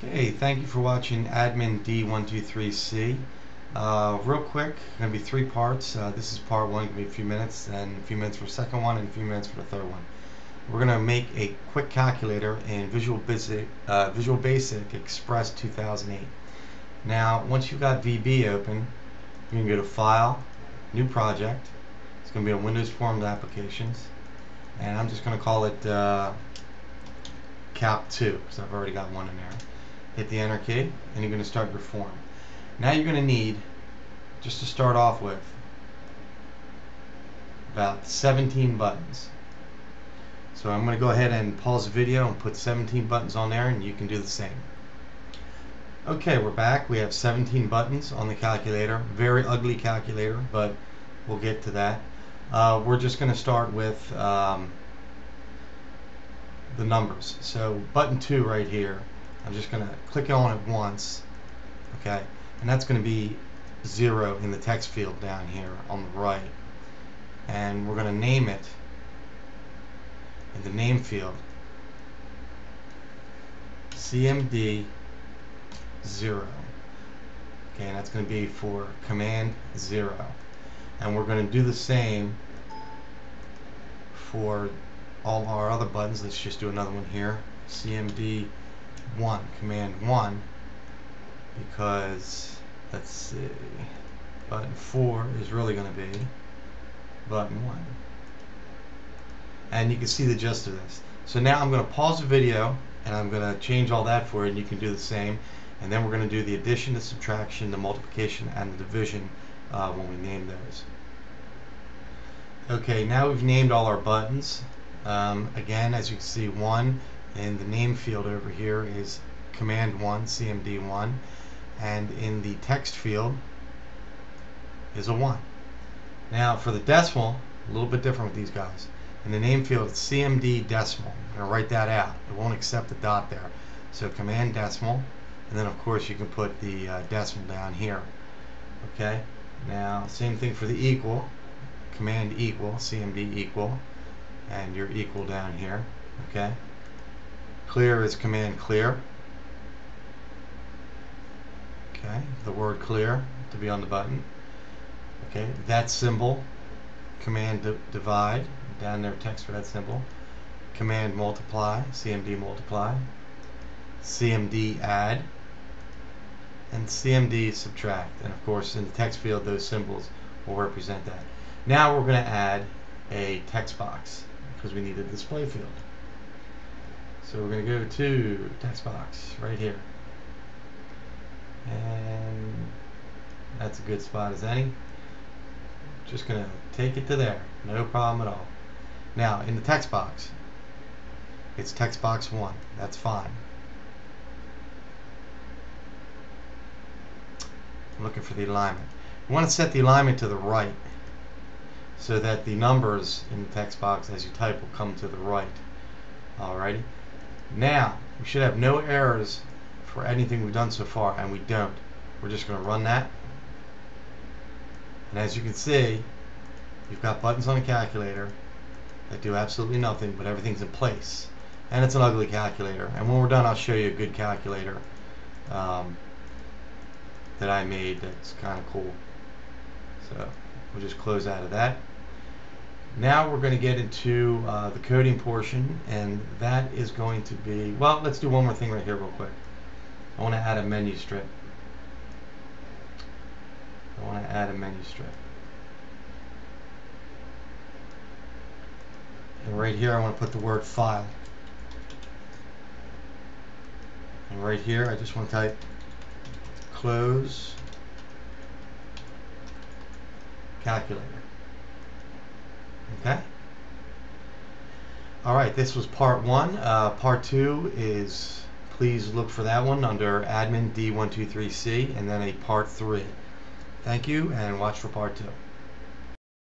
Okay, thank you for watching Admin D123C. Real quick, going to be three parts. This is part one, going to be a few minutes, and a few minutes for the second one, and a few minutes for the third one. We're going to make a quick calculator in Visual Basic Express 2008. Now, once you've got VB open, you can go to File, New Project. It's going to be on Windows Forms Applications, and I'm just going to call it Cap2 because I've already got one in there. Hit the enter key and you're going to start your form. Now you're going to need, just to start off with, about 17 buttons. So I'm going to go ahead and pause the video and put 17 buttons on there, and you can do the same. Okay, we're back. We have 17 buttons on the calculator. Very ugly calculator, but we'll get to that. We're just going to start with the numbers. So button 2 right here, I'm just going to click on it once, okay, and that's going to be 0 in the text field down here on the right, and we're going to name it in the name field CMD 0, okay, and that's going to be for command 0, and we're going to do the same for all our other buttons. Let's just do another one here, CMD 1, command 1, because let's see, button 4 is really going to be button 1, and you can see the gist of this. So now I'm going to pause the video and I'm going to change all that for you, and you can do the same, and then we're going to do the addition, the subtraction, the multiplication, and the division when we name those. Okay, now we've named all our buttons. Again, as you can see, 1 in the name field over here is command 1, CMD 1, and in the text field is a 1. Now for the decimal, a little bit different with these guys. In the name field, it's CMD decimal. I'm going to write that out. It won't accept the dot there. So command decimal, and then of course you can put the decimal down here. Okay, now same thing for the equal, command equal, CMD equal, and your equal down here. Okay, clear is command clear. Okay, the word clear to be on the button. Okay, that symbol, command divide, down there text for that symbol. Command multiply, CMD multiply. CMD add, and CMD subtract. And of course in the text field those symbols will represent that. Now we're going to add a text box because we need a display field. So we're going to go to text box right here, and that's a good spot as any. Just going to take it to there, no problem at all. Now in the text box, it's text box 1, that's fine. I'm looking for the alignment. You want to set the alignment to the right so that the numbers in the text box as you type will come to the right. Alrighty. Now we should have no errors for anything we've done so far, and we don't. We're just going to run that, and as you can see, you've got buttons on a calculator that do absolutely nothing, but everything's in place, and it's an ugly calculator. And when we're done, I'll show you a good calculator that I made that's kind of cool. So we'll just close out of that. Now we're going to get into the coding portion, and that is going to be, well, let's do one more thing right here real quick. I want to add a menu strip. And right here I want to put the word file. And right here I just want to type close calculator. Okay? Alright, this was part 1. Part 2 is, please look for that one under admin D123C, and then a part 3. Thank you, and watch for part 2.